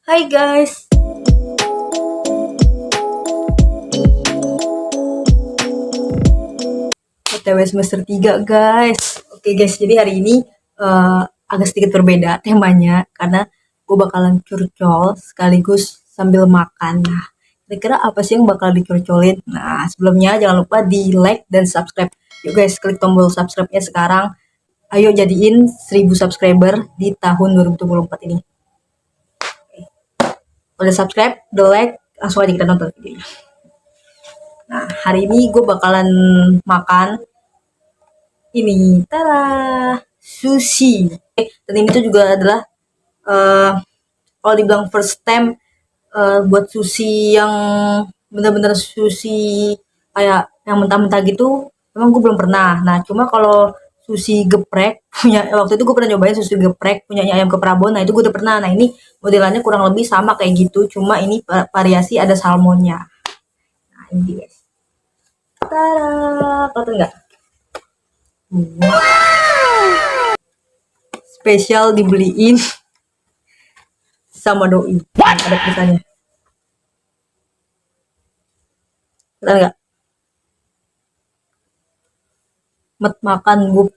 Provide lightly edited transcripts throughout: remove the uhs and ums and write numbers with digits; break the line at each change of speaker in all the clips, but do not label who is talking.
Hai guys, OTW semester 3 guys. Oke guys, jadi hari ini agak sedikit berbeda temanya karena gue bakalan curcol sekaligus sambil makan. Nah, kira-kira apa sih yang bakal dicurcolin? Nah, sebelumnya jangan lupa di like dan subscribe. Yuk guys, klik tombol subscribe-nya sekarang. Ayo jadiin 1000 subscriber di tahun 2024 ini. Udah subscribe, udah like, langsung aja kita nonton videonya. Nah, hari ini gue bakalan makan ini, tara, sushi. Dan ini tuh juga adalah uh, kalau dibilang first time buat sushi yang benar-benar sushi kayak yang mentah-mentah gitu, emang gue belum pernah. Nah, cuma kalau sushi geprek punya waktu itu gue pernah nyobain sushi geprek punya ayam ke Prabon. Nah, itu gue udah pernah. Nah, ini modelannya kurang lebih sama kayak gitu, cuma ini variasi ada salmonnya. Nah, ini guys. Tara, kata nggak? Spesial dibeliin sama doi. Nah, ada tulisannya. Keren nggak? Makan gue.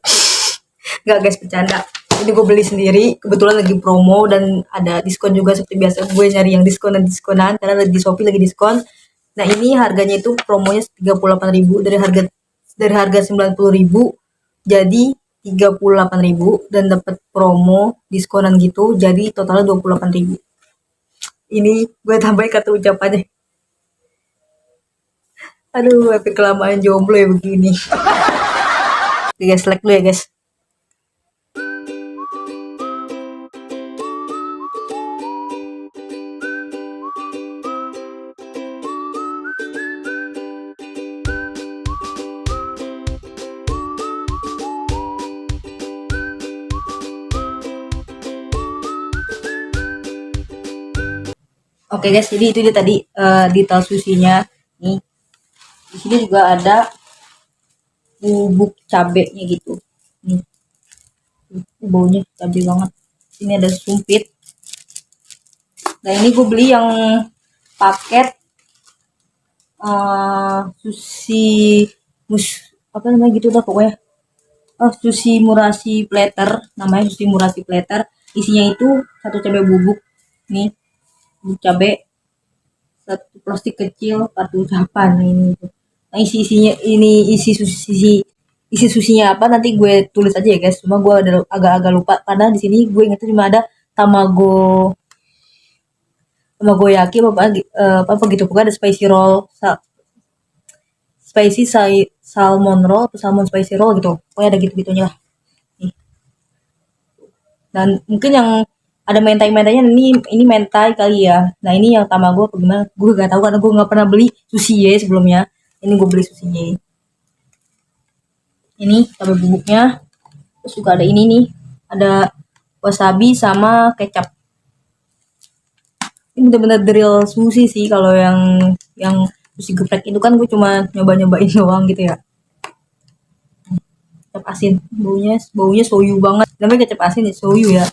Nggak guys, bercanda. Ini gue beli sendiri. Kebetulan lagi promo dan ada diskon juga seperti biasa. Gue nyari yang diskon dan diskonan karena lagi di Shopee lagi diskon. Nah, ini harganya itu promonya 38.000 dari harga 90.000 jadi 38.000 dan dapat promo diskonan gitu jadi totalnya 28.000. Ini gue tambahin kata ucapannya. Aduh, epic kelamaan jomblo ya begini. Oke guys, like dulu ya guys. Oke guys, jadi itu dia tadi detail susinya. Nih, di sini juga ada bubuk cabenya gitu. Nih, baunya cabai banget. Ini ada sumpit. Nah, ini gue beli yang paket sushi apa namanya gitu dah pokoknya. Sushi murasi platter, namanya sushi murasi platter. Isinya itu satu cabai bubuk. Nih, bubuk cabai satu plastik kecil kartu ucapan. Nah, ini itu. Nah, isi susinya apa nanti gue tulis aja ya guys. Cuma gue agak-agak lupa karena di sini gue ingetnya cuma ada tamago tamagoyaki apa gitu, pokoknya ada spicy roll, spicy salmon roll atau salmon spicy roll gitu, pokoknya ada gitu-gitunya lah. Nih. Dan mungkin yang ada mentai-mentainya ini mentai kali ya. Nah, ini yang tamago apa gimana gue gak tahu karena gue nggak pernah beli sushi ya sebelumnya. Ini gue beli susinya. Ini cabai bubuknya. Terus juga ada ini nih, ada wasabi sama kecap. Ini bener-bener the real sushi sih. Kalau yang sushi geprek itu kan gue cuma nyoba-nyobain doang gitu ya. Kecap asin, baunya soyu banget. Namanya kecap asin ya, soyu ya.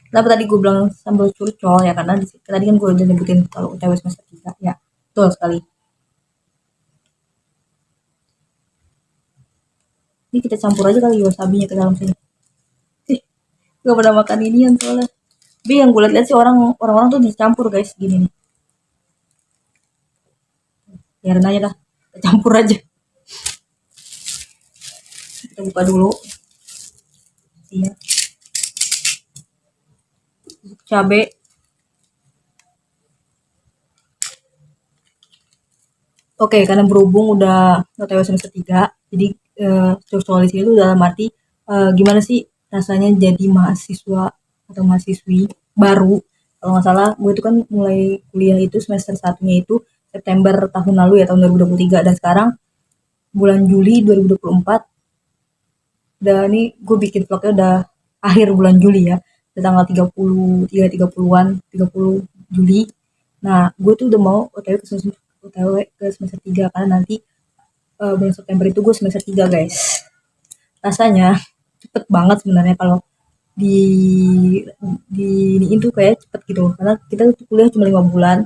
Kenapa tadi gue bilang sambal curcol ya, karena tadi kan gue udah nyebutin kalau UTW semester 3 ya. Betul sekali. Ini kita campur aja kali wasabinya ke dalam sini. Gak pernah makan ini yang soalnya. Tapi yang gue lihat sih orang-orang tuh dicampur guys gini nih. Biarin aja dah, kita campur aja. Kita buka dulu. Iya. Cabe. Oke, karena berhubung udah OTW semester 3, jadi sosialisasi itu dalam arti gimana sih rasanya jadi mahasiswa atau mahasiswi baru. Kalau nggak salah, gue itu kan mulai kuliah itu semester satunya itu September tahun lalu ya, tahun 2023. Dan sekarang bulan Juli 2024. Dan ini gue bikin vlognya udah akhir bulan Juli ya. Udah tanggal 30-an, 30 Juli. Nah, gue tuh udah mau OTW ke semester 3 karena nanti bulan September itu gue semester 3 guys. Rasanya cepet banget sebenarnya kalau di di ini tuh kayak cepet gitu karena kita tuh kuliah cuma 5 bulan,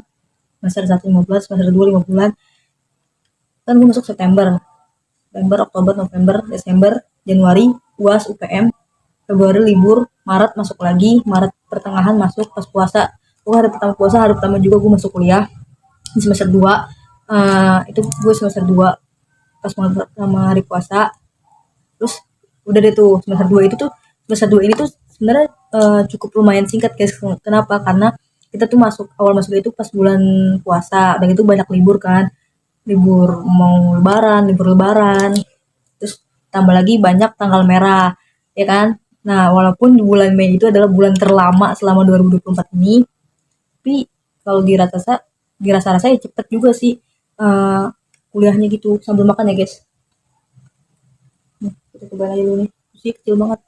semester 1 5 bulan, semester 2 5 bulan. Kan gue masuk September, Oktober, November, Desember, Januari UAS UPM, Februari libur, Maret masuk lagi, Maret pertengahan masuk pas puasa. Gue hari pertama puasa, hari pertama juga gue masuk kuliah di semester 2. Itu gue semester 2 pas sama hari puasa. Terus udah deh tuh semester 2 ini tuh sebenarnya cukup lumayan singkat guys. Kenapa? Karena kita tuh awal masuk itu pas bulan puasa, dan itu banyak libur kan, libur mau libur lebaran, terus tambah lagi banyak tanggal merah, ya kan. Nah, walaupun bulan Mei itu adalah bulan terlama selama 2024 ini, tapi kalau dirasa-rasa ya cepet juga sih uh, kuliahnya gitu. Sambil makan ya guys. Kita cobain aja dulu nih, sih kecil banget,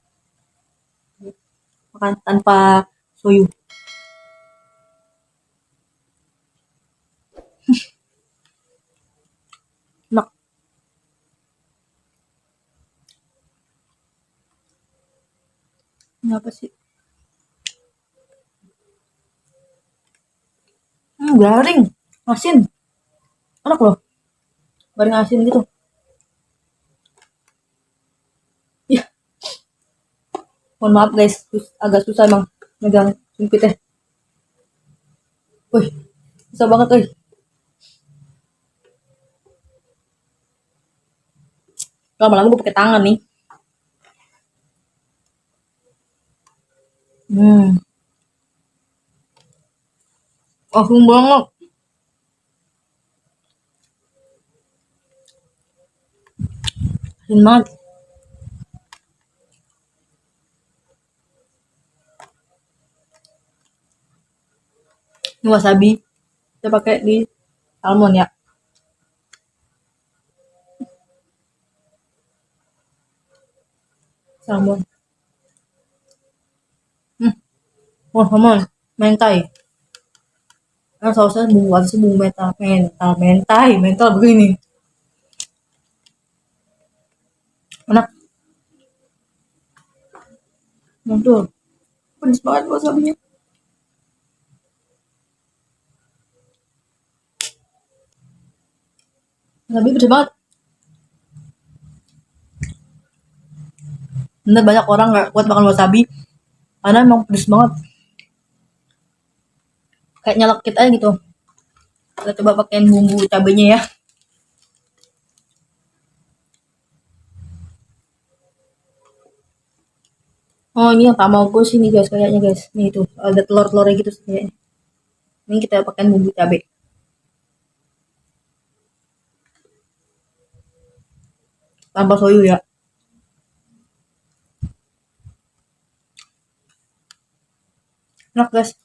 makan tanpa soyu. Enak. Ini apa sih? Garing, asin, enak loh, garing asin gitu. Ya, mohon maaf guys, agak susah emang megang sumpitnya. Wih, susah banget wih. Lama-lama gue pakai tangan nih. Hmm, asin banget. Asin banget. Ini wasabi. Saya pakai di salmon ya. Salmon. Oh, salmon. Mentai. Nah, sausnya bumbu apa sih? Bumbu mental begini. Enak. Mantul. Pedes banget wasabinya. Wasabi pedes banget. Bener banyak orang gak kuat makan wasabi karena emang pedes banget. Kayak nyelekit aja gitu. Kita coba pakein bumbu cabenya ya. Oh, ini yang tak mau gue sih nih guys, kayaknya guys. Nih tuh, ada telur-telurnya gitu kayaknya. Ini kita pakein bumbu cabe. Tanpa soyu ya. Enak guys.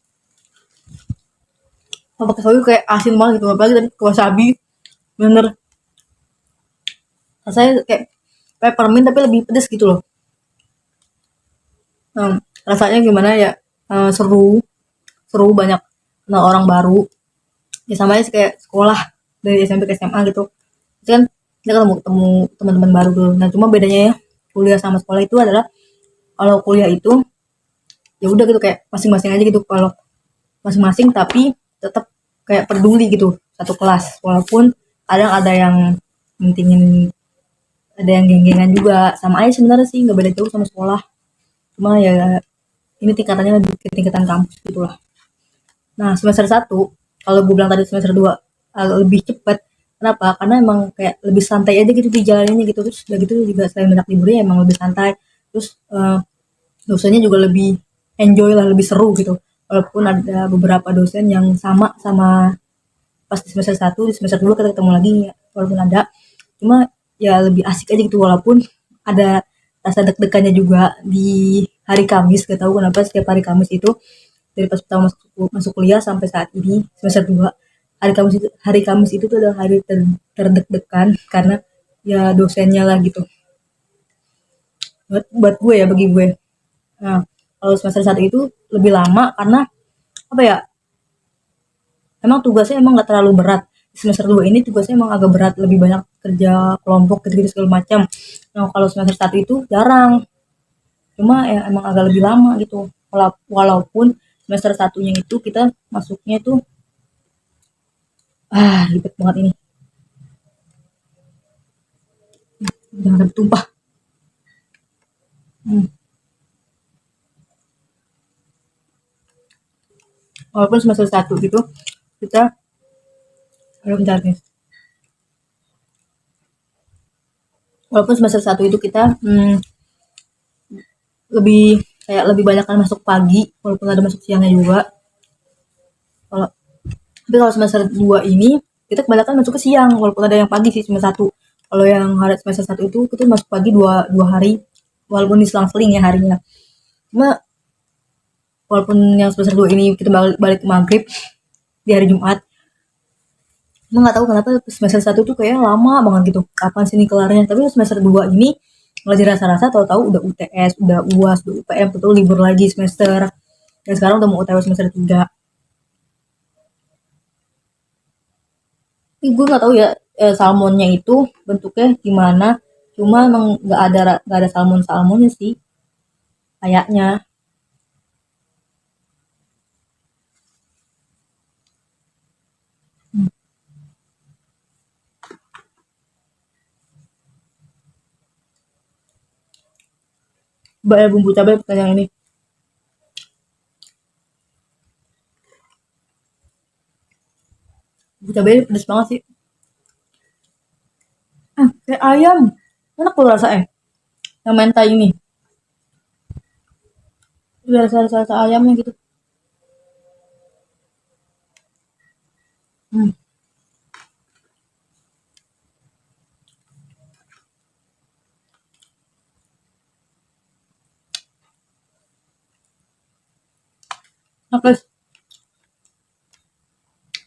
Kalau pakai soyu kayak asin banget gitu. Apalagi tadi wasabi. Bener. Rasanya kayak peppermint tapi lebih pedes gitu loh. Rasanya gimana ya? Seru. Seru, banyak kenal orang baru. Ya sama aja kayak sekolah dari SMP ke SMA gitu. Itu kan kita ketemu teman-teman baru dulu. Nah, cuma bedanya ya kuliah sama sekolah itu adalah kalau kuliah itu ya udah gitu kayak masing-masing aja gitu, kalau masing-masing tapi tetap kayak peduli gitu satu kelas, walaupun kadang ada yang mentingin, ada yang geng-gengan juga. Sama aja sebenarnya sih, nggak beda jauh sama sekolah, cuma ya ini tingkatannya lebih ke tingkatan kampus gitulah. Nah, semester satu, kalau gue bilang tadi semester 2 lebih cepat. Kenapa? Karena emang kayak lebih santai aja gitu dijalaninnya gitu. Terus udah gitu juga selain banyak liburnya emang lebih santai. Terus dosennya juga lebih enjoy lah, lebih seru gitu. Walaupun ada beberapa dosen yang sama sama pas di semester satu, di semester 2 kita ketemu lagi ya, walaupun ada. Cuma ya lebih asik aja gitu, walaupun ada rasa deg-degannya juga di hari Kamis. Gak tahu kenapa setiap hari Kamis itu dari pas pertama masuk kuliah sampai saat ini semester 2, hari Kamis itu tuh adalah hari terdeg-degan karena ya dosennya lah gitu. Buat gue ya, bagi gue. Nah, kalau semester 1 itu lebih lama karena apa ya? Emang tugasnya emang nggak terlalu berat. Semester 2 ini tugasnya emang agak berat, lebih banyak kerja kelompok gitu-gitu segala macam. Nah, kalau semester 1 itu jarang. Cuma ya emang agak lebih lama gitu. Walaupun semester satunya itu kita masuknya itu ribet banget ini. Jangan sampai tumpah. Hmm. Walaupun semester satu gitu kita belum nih. Walaupun semester satu itu kita lebih banyak kan masuk pagi, walaupun ada masuk siangnya juga. Kalau tapi kalau semester 2 ini kita kebanyakan masuk ke siang, walaupun ada yang pagi sih semester satu. Kalau yang hari semester satu itu kita masuk pagi dua hari, walaupun diselang-seling ya harinya. Cuma walaupun yang semester 2 ini kita balik maghrib di hari Jumat, emang nggak tahu kenapa semester satu tuh kayak lama banget gitu, kapan sih ini kelarnya. Tapi semester 2 ini nggak dirasa-rasa, tahu-tahu udah UTS, udah UAS, udah UPM, betul libur lagi semester. Dan sekarang udah mau UTW semester 3. Ini gue nggak tahu ya salmonnya itu bentuknya gimana. Cuma emang nggak ada salmonnya sih kayaknya. Bumbu cabai bukan yang ini. Bumbu cabai pedes banget sih. Kayak ayam. Enak tuh rasanya. Yang mentai ini. Udah rasa ayamnya gitu. Hmm. Nah, guys.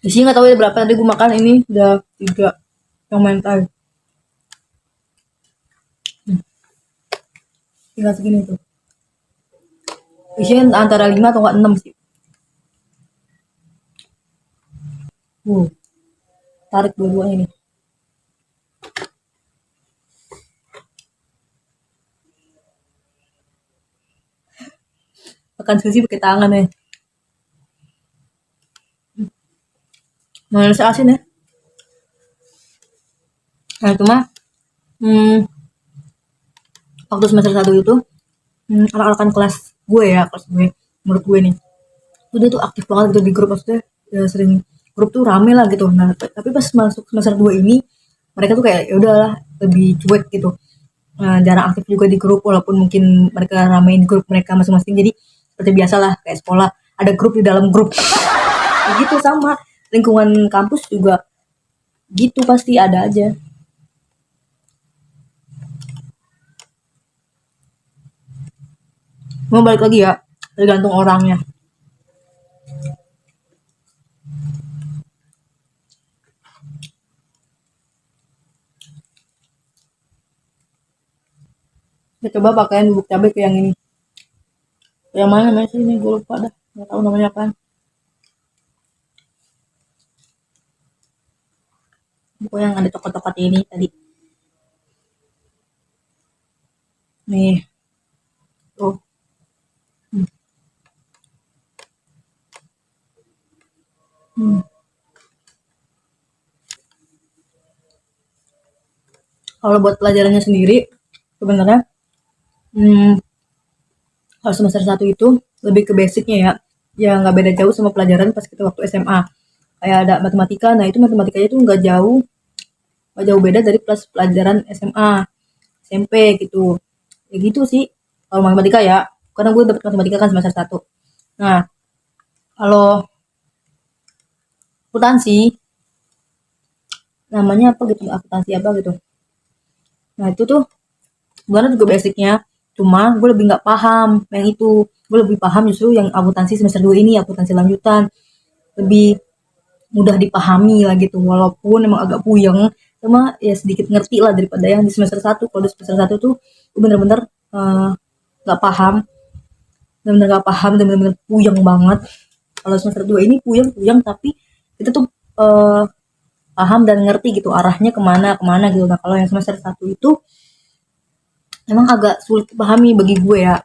Di sini nggak tahu ya berapa tadi gue makan, ini udah 3 yang mentai. Tinggal segini tuh. Isinya antara 5 atau enggak 6 sih. Tarik dua-duanya nih. Makan sushi pakai tangan ya. Manis asin ya. Nah cuma waktu semester 1 itu anak-anakan kelas gue ya, kelas gue, menurut gue nih udah tuh aktif banget gitu di grup, maksudnya ya sering grup tuh rame lah gitu. Nah tapi pas masuk semester 2 ini mereka tuh kayak ya udahlah lebih cuek gitu. Jarang aktif juga di grup, walaupun mungkin mereka ramein di grup mereka masing-masing. Jadi seperti biasa lah kayak sekolah ada grup di dalam grup. Gitu sama lingkungan kampus juga gitu, pasti ada aja. Mau balik lagi ya, tergantung orangnya. Kita coba pakaian bubuk cabai ke yang ini. Yang mana namanya sih ini, gue lupa dah, nggak tahu namanya apa. Buku yang ada coklat-coklat ini tadi. Nih, tuh. Hmm. Hmm. Kalau buat pelajarannya sendiri, sebenarnya kalau semester 1 itu lebih ke basicnya ya. Ya nggak beda jauh sama pelajaran pas kita waktu SMA. Kayak ada matematika, nah itu matematikanya itu nggak jauh beda dari plus pelajaran SMA, SMP gitu. Ya gitu sih. Kalau matematika ya, karena gue dapet matematika kan semester 1. Nah, kalau akuntansi, namanya apa gitu, akuntansi apa gitu. Nah, itu tuh sebenarnya juga basicnya, cuma gue lebih nggak paham yang itu. Gue lebih paham justru yang akuntansi semester 2 ini, akuntansi lanjutan. Lebih mudah dipahami lah gitu, walaupun emang agak puyeng, cuma ya sedikit ngerti lah daripada yang di semester 1. Kalau di semester 1 tuh gue bener-bener nggak paham, bener-bener nggak paham dan bener-bener puyeng banget. Kalau semester 2 ini puyeng tapi kita tuh paham dan ngerti gitu arahnya kemana kemana gitu. Nah kalau yang semester 1 itu emang agak sulit dipahami bagi gue ya.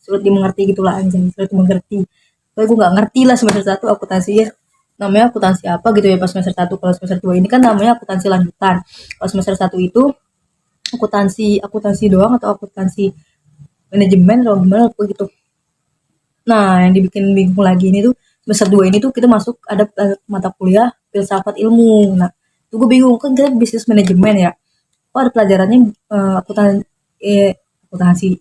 sulit dimengerti gitulah anjing, sulit dimengerti. Soalnya gue nggak ngerti lah semester satu akuntansi ya. Namanya akuntansi apa gitu ya pas semester satu. Kalau semester 2 ini kan namanya akuntansi lanjutan. Kalau semester satu itu akuntansi doang atau akuntansi manajemen atau gimana gitu. Nah, yang dibikin bingung lagi ini tuh semester 2 ini tuh kita masuk ada mata kuliah filsafat ilmu. Nah, tuh gue bingung kan kita bisnis manajemen ya. Kok ada pelajarannya akuntansi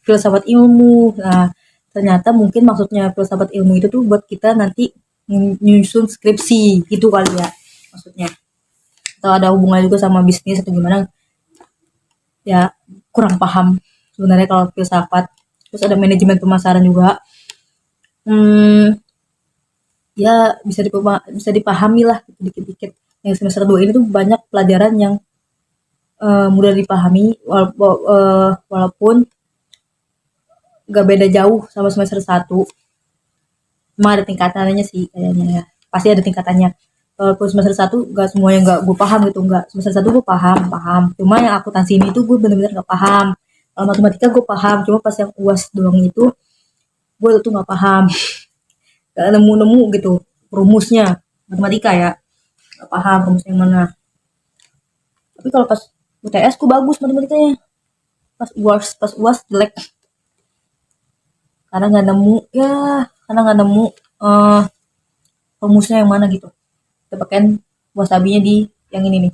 filsafat ilmu. Nah, ternyata mungkin maksudnya filsafat ilmu itu tuh buat kita nanti nyusun skripsi gitu kali ya maksudnya. Atau ada hubungannya juga sama bisnis atau gimana. Ya, kurang paham sebenarnya kalau filsafat. Terus ada manajemen pemasaran juga. Ya bisa dipahami lah dikit-dikit. Yang semester 2 ini tuh banyak pelajaran yang mudah dipahami walaupun gak beda jauh sama semester 1. Cuma ada tingkatannya sih kayaknya ya. Pasti ada tingkatannya. Walaupun semester 1 gak semuanya gak gue paham gitu, enggak. Semester 1 gue paham. Cuma yang akuntansi ini tuh gue bener-bener gak paham. Kalau matematika gue paham, cuma pas yang UAS doang itu gue tuh gak paham. Gak nemu-nemu gitu rumusnya matematika ya. Gak paham rumusnya yang mana. Tapi kalau pas UTS gue bagus matematikanya. Pas UAS jelek. Karena nggak nemu rumusnya yang mana gitu. Kita pakein wasabinya di yang ini nih.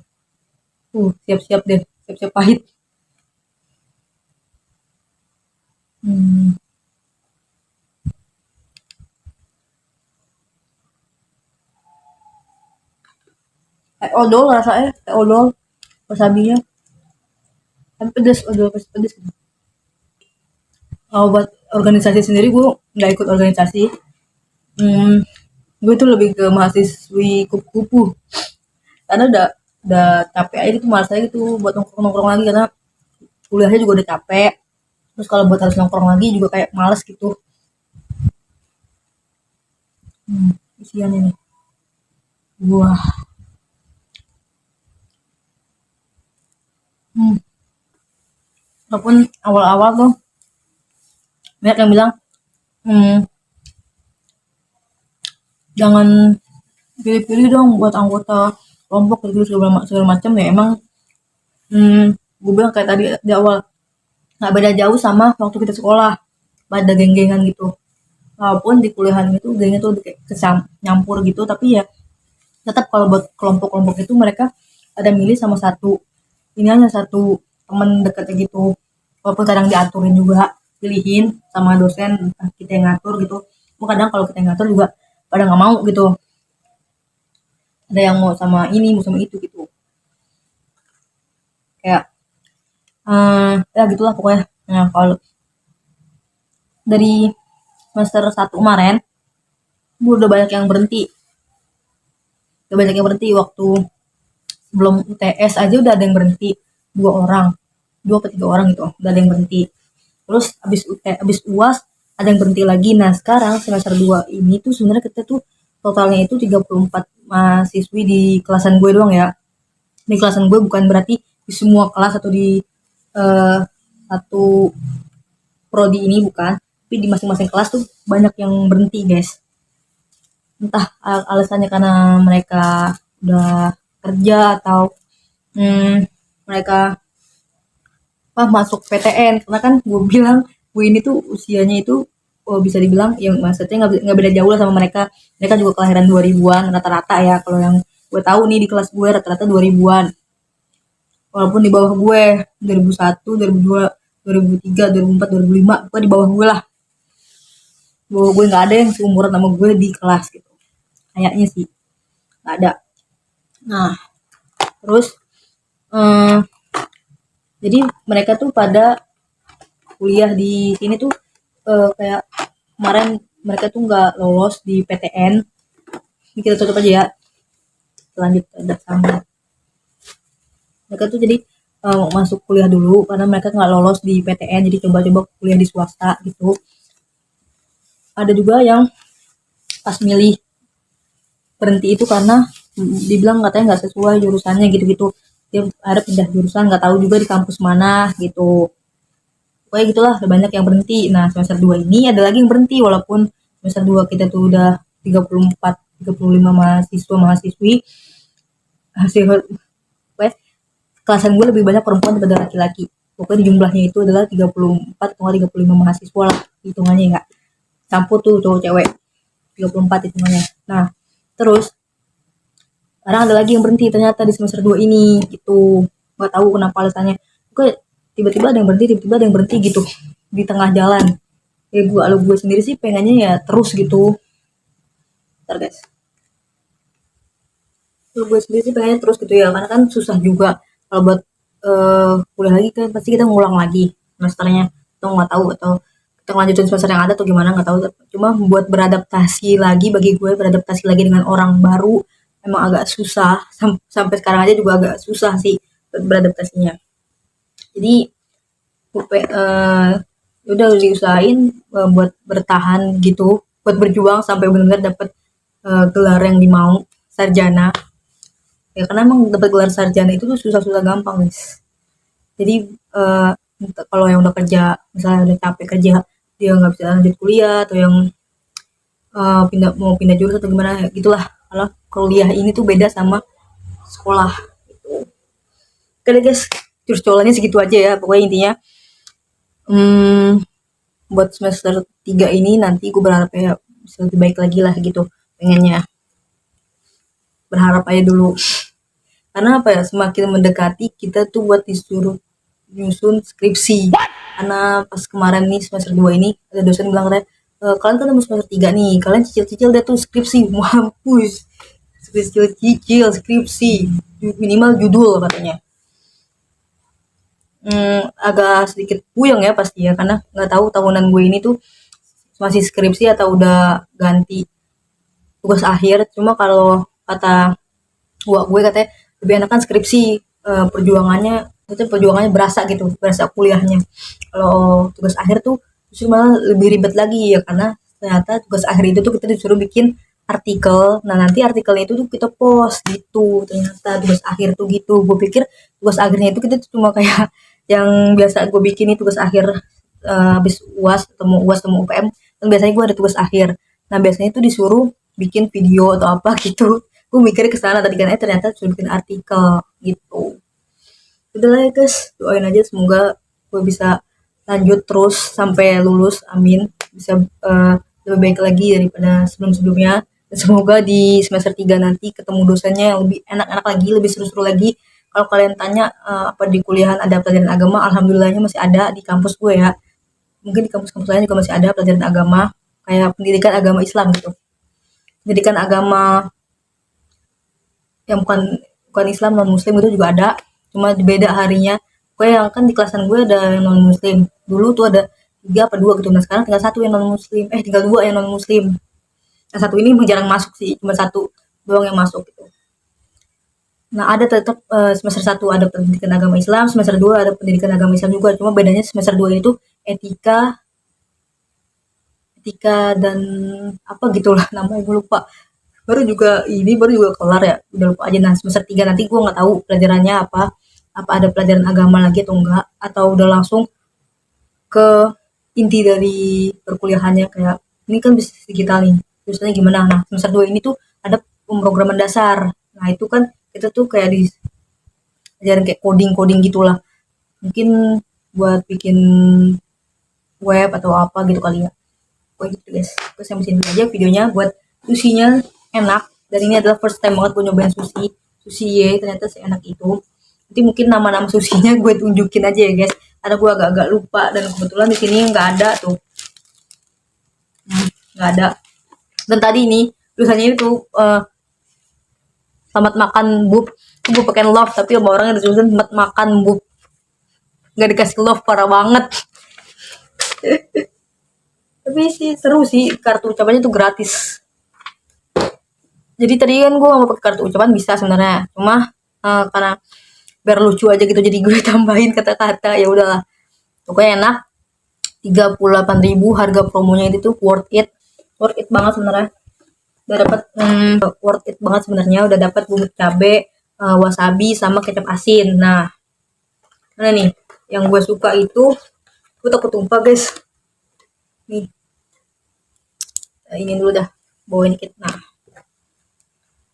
Siap-siap deh, siap-siap pahit. Kayak odol rasanya, kayak odol wasabinya. Tapi pedes, odol pedes. Kalau buat organisasi sendiri gue nggak ikut organisasi. Gue tuh lebih ke mahasiswi kupu-kupu. Karena udah capek aja gitu, malas aja gitu buat nongkrong lagi karena kuliahnya juga udah capek. Terus kalau buat harus nongkrong lagi juga kayak males gitu. Isiannya nih. Wah. Walaupun awal-awal tuh banyak yang bilang jangan pilih-pilih dong buat anggota kelompok gitu segala macam ya. Emang gue bilang kayak tadi di awal nggak beda jauh sama waktu kita sekolah pada geng-gengan gitu. Walaupun di kuliahan itu gengnya tuh kayak nyampur gitu, tapi ya tetap kalau buat kelompok-kelompok itu mereka ada milih sama satu teman dekatnya gitu. Walaupun kadang diaturin juga, pilihin sama dosen entah kita yang ngatur gitu. Kadang kalau kita yang ngatur juga pada nggak mau gitu. Ada yang mau sama ini, mau sama itu gitu. Kayak ya gitulah pokoknya. Nah, kalau dari semester 1 kemarin gue udah banyak yang berhenti. Waktu sebelum UTS aja udah ada yang berhenti. 2 atau 3 orang gitu udah ada yang berhenti. Terus abis UAS ada yang berhenti lagi. Nah sekarang semester 2 ini tuh sebenarnya kita tuh totalnya itu 34 mahasiswi di kelasan gue doang ya. Di kelasan gue bukan berarti di semua kelas atau di satu prodi ini bukan, tapi di masing-masing kelas tuh banyak yang berhenti guys. Entah alasannya karena mereka udah kerja atau mereka masuk PTN. Karena kan gue bilang gue ini tuh usianya itu bisa dibilang yang maksudnya nggak beda jauh lah sama mereka. Mereka juga kelahiran 2000-an rata-rata ya. Kalau yang gue tahu nih di kelas gue rata-rata 2000-an. Walaupun di bawah gue 2001, 2002, 2003, 2004, 2005 gue di bawah gue lah. Gue nggak ada yang seumuran sama gue di kelas gitu. Kayaknya sih nggak ada. Nah terus jadi mereka tuh pada kuliah di sini tuh kayak kemarin mereka tuh nggak lolos di PTN. Ini kita tutup aja ya. Lanjut ada sama. Mereka tuh jadi masuk kuliah dulu karena mereka nggak lolos di PTN, jadi coba-coba kuliah di swasta gitu. Ada juga yang pas milih berhenti itu karena dibilang katanya nggak sesuai jurusannya gitu-gitu. Dia ada pindah jurusan, nggak tahu juga di kampus mana gitu. pokoknya gitulah, udah banyak yang berhenti. Nah semester 2 ini ada lagi yang berhenti, walaupun semester 2 kita tuh udah 35 mahasiswa mahasiswi hasil pokoknya kelasan gue lebih banyak perempuan daripada laki-laki. Pokoknya jumlahnya itu adalah 34 atau 35 mahasiswa lah hitungannya, enggak campur tuh cowok cewek, 34 hitungannya. Nah terus sekarang ada lagi yang berhenti ternyata di semester 2 ini gitu, nggak tahu kenapa alasannya. Kok tiba-tiba ada yang berhenti, tiba-tiba ada yang berhenti gitu di tengah jalan. Ya gue sendiri sih pengennya ya terus gitu. Ntar guys, gue sendiri sih pengennya terus gitu ya, karena kan susah juga kalau buat kuliah lagi kan pasti kita ngulang lagi semesternya, atau nggak tahu, atau kita lanjutin semester yang ada atau gimana nggak tahu. Cuma buat beradaptasi lagi, bagi gue beradaptasi lagi dengan orang baru emang agak susah. Sampai sekarang aja juga agak susah sih beradaptasinya. Jadi udah diusahain buat bertahan gitu, buat berjuang sampai benar-benar dapat gelar yang dimau, sarjana. Ya karena emang dapat gelar sarjana itu tuh susah-susah gampang guys. Jadi kalau yang udah kerja, misalnya udah capek kerja, dia nggak bisa lanjut kuliah, atau yang mau pindah jurusan atau gimana ya, gitulah. Kalau kuliah ini tuh beda sama sekolah gitu. Oke deh guys, curcolannya segitu aja ya. Pokoknya intinya buat semester 3 ini nanti gue berharap ya bisa lebih baik lagi lah gitu, pengennya. Berharap aja dulu. Karena apa ya, semakin mendekati kita tuh buat disuruh nyusun skripsi. Karena pas kemarin nih semester 2 ini ada dosen bilang katanya, kalian kan udah semester 3 nih, kalian cicil-cicil deh tuh skripsi. Mampus, cicil skripsi, minimal judul katanya. Agak sedikit puyeng ya pasti ya, karena nggak tahu tahunan gue ini tuh masih skripsi atau udah ganti tugas akhir. Cuma kalau kata gue katanya lebih enakan skripsi, perjuangannya berasa gitu, berasa kuliahnya. Kalau tugas akhir tuh justru malah lebih ribet lagi ya, karena ternyata tugas akhir itu tuh kita disuruh bikin artikel. Nah nanti artikelnya itu tuh kita post gitu, ternyata tugas akhir tuh gitu. Gue pikir tugas akhirnya itu kita tuh cuma kayak yang biasa gue bikin nih tugas akhir habis UAS temu UPM kan biasanya gue ada tugas akhir. Nah biasanya itu disuruh bikin video atau apa gitu. Gue mikirnya ke sana tadi kan, ternyata disuruh bikin artikel gitu. Udah lah ya guys, doain aja semoga gue bisa lanjut terus sampai lulus, amin. Bisa lebih baik lagi daripada sebelum-sebelumnya. Dan semoga di semester 3 nanti ketemu dosennya yang lebih enak-enak lagi, lebih seru-seru lagi. Kalau kalian tanya apa di kuliahan ada pelajaran agama, alhamdulillahnya masih ada di kampus gue ya. Mungkin di kampus-kampus lain juga masih ada pelajaran agama, kayak pendidikan agama Islam gitu. Pendidikan agama yang bukan Islam, non Muslim itu juga ada, cuma beda harinya. Gue yang kan di kelasan gue ada yang non Muslim. Dulu tuh ada 3 apa 2 gitu. Nah sekarang tinggal 1 yang non Muslim. Tinggal 2 yang non Muslim. Nah 1 ini jarang masuk sih, cuma 1 doang yang masuk gitu. Nah ada tetap semester 1 ada pendidikan agama Islam, semester 2 ada pendidikan agama Islam juga. Cuma bedanya semester 2 itu etika dan apa gitulah namanya, gue lupa. Baru juga kelar ya, udah lupa aja. Nah semester 3 nanti gue nggak tahu pelajarannya apa ada pelajaran agama lagi atau enggak, atau udah langsung ke inti dari perkuliahannya, kayak ini kan bisnis digital nih, terusnya gimana. Nah semester 2 ini tuh ada pemrograman dasar. Nah itu kan kita tuh kayak diajarin kayak coding gitulah, mungkin buat bikin web atau apa gitu kali ya. Pokoknya gitu guys, terus sampai sini aja videonya. Buat susinya enak, dan ini adalah first time banget gue nyobain sushi ye, ternyata seenak itu. Nanti mungkin nama-nama susinya gue tunjukin aja ya guys, karena gue agak-agak lupa, dan kebetulan di sini nggak ada tuh, nggak ada. Dan tadi ini tulisannya itu selamat makan bub, gue pakai love, tapi sama orangnya ditulisan selamat makan bub, nggak dikasih love, parah banget. Tapi sih seru sih, kartu ucapannya tuh gratis. Jadi tadi kan gue mau pakai kartu ucapan bisa sebenarnya, cuma karena biar lucu aja gitu, jadi gue tambahin kata-kata. Ya udahlah, pokoknya enak. 38.000 harga promonya itu tuh worth it banget sebenarnya. Udah dapat worth it banget sebenarnya. Udah dapat bubuk cabe, wasabi sama kecap asin. Nah, mana nih yang gue suka itu Gue takut tumpah guys. Nih, nah, ini dulu dah, bawain dikit. Nah,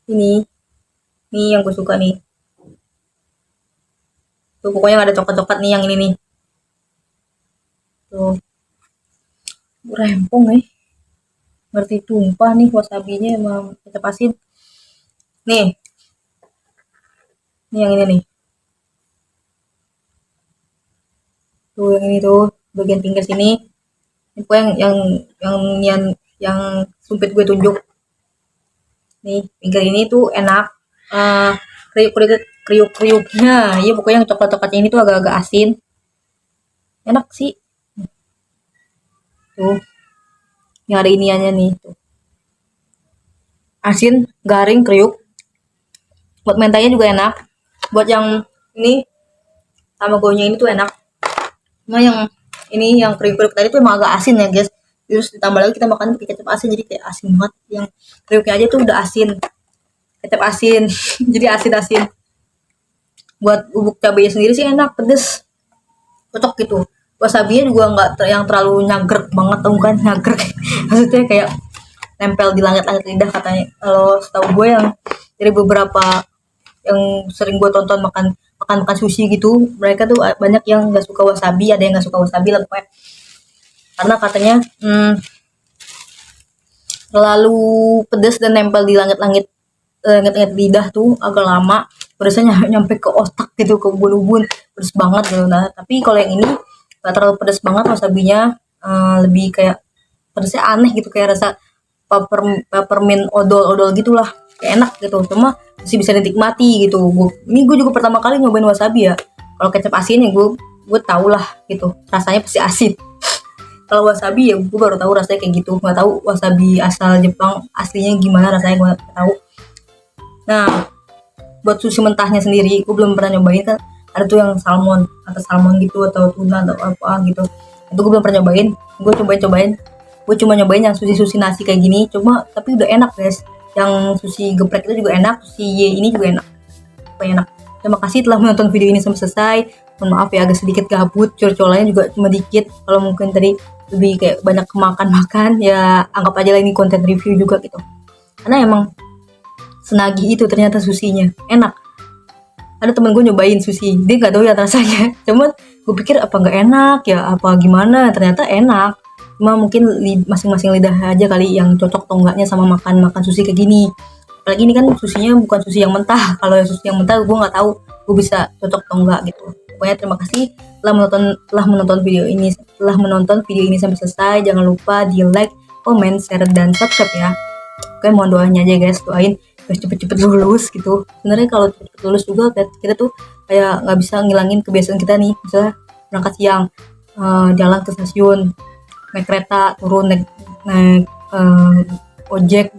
ini yang gue suka nih. Tuh pokoknya ada coklat-coklat nih yang ini nih. Tuh, rempong ngerti tumpah nih wasabinya emang kecap asin. Nih yang ini nih. Tuh yang ini tuh bagian pinggir sini. Ini pokoknya yang sumpit gue tunjuk. Nih pinggir ini tuh enak. Kriuk-kriuknya. Iya pokoknya yang coklat-coklatnya ini tuh agak-agak asin. Enak sih. Tuh. Yang ada iniannya nih tuh. Asin, garing, kriuk. Buat mentanya juga enak. Buat yang ini tamagonya ini tuh enak. Cuma yang ini yang kriuk-kriuk tadi tuh emang agak asin ya guys. Terus ditambah lagi kita makan pakai kecap asin jadi kayak asin banget. Yang kriuknya aja tuh udah asin. Kecap asin. Jadi asin-asin. Buat bubuk cabenya sendiri sih enak, pedes. Cocok gitu. Wasabinya juga nggak yang terlalu nyagrek banget, tuh kan nyagrek. Maksudnya kayak nempel di langit-langit lidah katanya. Kalau setahu gue yang dari beberapa yang sering gue tonton makan sushi gitu, mereka tuh banyak yang nggak suka wasabi, ada yang nggak suka wasabi lah pokoknya. Karena katanya terlalu pedas dan nempel di langit-langit lidah tuh agak lama, pedasnya nyampe ke otak gitu, ke ubun-ubun, pedas banget gitu. Nah tapi kalau yang ini nggak terlalu pedas banget wasabinya, lebih kayak pedasnya aneh gitu, kayak rasa peppermint odol gitulah, kayak enak gitu. Cuma masih bisa dinikmati gitu. Ini gue juga pertama kali nyobain wasabi ya. Kalau kecap asin ya gue tau lah gitu, rasanya pasti asin. Kalau wasabi ya gue baru tahu rasanya kayak gitu, nggak tahu wasabi asal Jepang aslinya gimana rasanya, gue nggak tahu. Nah buat sushi mentahnya sendiri gue belum pernah nyobain, kan ada tuh yang salmon atau salmon gitu atau tuna atau apa gitu, itu gue belum pernah nyobain. Gue cuma nyobain yang sushi nasi kayak gini, tapi udah enak guys. Yang sushi geprek itu juga enak, sushi ini juga enak, enak. Terima kasih telah menonton video ini sampai selesai. Mohon maaf ya agak sedikit gabut, curcolannya juga cuma dikit. Kalau mungkin tadi lebih kayak banyak makan ya anggap aja lah ini konten review juga gitu, karena emang senagih itu ternyata susinya enak. Ada temen gue nyobain sushi, dia nggak tahu ya rasanya, cuman gue pikir apa nggak enak ya apa gimana, ternyata enak. Cuma mungkin masing-masing lidah aja kali yang cocok atau enggaknya sama makan sushi kayak gini. Apalagi ini kan susinya bukan sushi yang mentah. Kalau sushi yang mentah gue nggak tahu gue bisa cocok atau enggak gitu. Pokoknya terima kasih telah menonton video ini sampai selesai. Jangan lupa di like, comment, share, dan subscribe ya. Oke, mohon doanya aja guys, doain biar cepet-cepet lulus gitu. Sebenarnya kalau cepet lulus juga kita tuh kayak nggak bisa ngilangin kebiasaan kita nih, misalnya berangkat siang, jalan ke stasiun, naik kereta, turun naik ojek,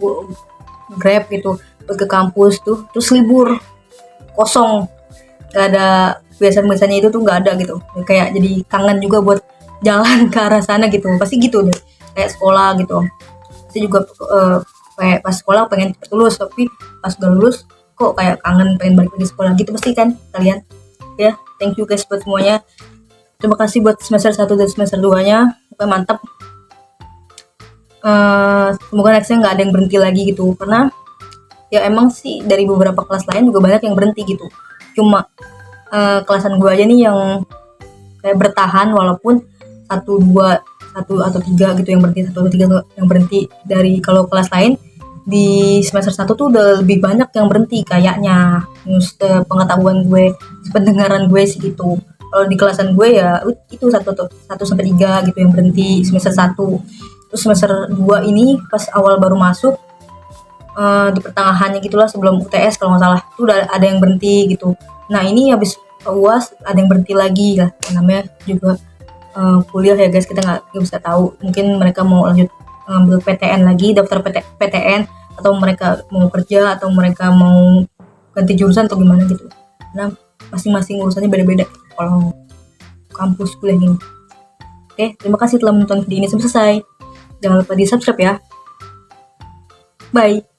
grab gitu ke kampus tuh, terus libur kosong, nggak ada kebiasaan-kebiasaannya itu tuh, nggak ada gitu. Kayak jadi kangen juga buat jalan ke arah sana gitu, pasti gitu deh. Kayak sekolah gitu, pasti juga kayak pas sekolah pengen cepet lulus, tapi pas udah lulus kok kayak kangen pengen balik lagi sekolah gitu, pasti kan kalian ya. Thank you guys buat semuanya, terima kasih buat semester 1 dan semester 2 nya, pokoknya mantap. Semoga nextnya nggak ada yang berhenti lagi gitu, karena ya emang sih dari beberapa kelas lain juga banyak yang berhenti gitu. Cuma kelasan gue aja nih yang kayak bertahan, walaupun 1, 2, 1 atau 3 gitu yang berhenti, 1 atau 3 yang berhenti. Dari kalau kelas lain di semester 1 tuh udah lebih banyak yang berhenti kayaknya, pengetahuan gue, pendengaran gue sih gitu. Kalau di kelasan gue ya itu 1 sampai 3 gitu yang berhenti semester 1. Terus semester 2 ini pas awal baru masuk, di pertengahannya gitulah sebelum UTS kalau nggak salah, itu udah ada yang berhenti gitu. Nah ini habis UAS ada yang berhenti lagi lah, namanya juga kuliah ya guys, kita nggak bisa tahu, mungkin mereka mau lanjut ngambil PTN lagi, daftar PTN, atau mereka mau kerja, atau mereka mau ganti jurusan atau gimana gitu. Nah masing-masing urusannya beda-beda kalau kampus kuliah ini. Oke, terima kasih telah menonton video ini sampai selesai. Jangan lupa di subscribe ya. Bye.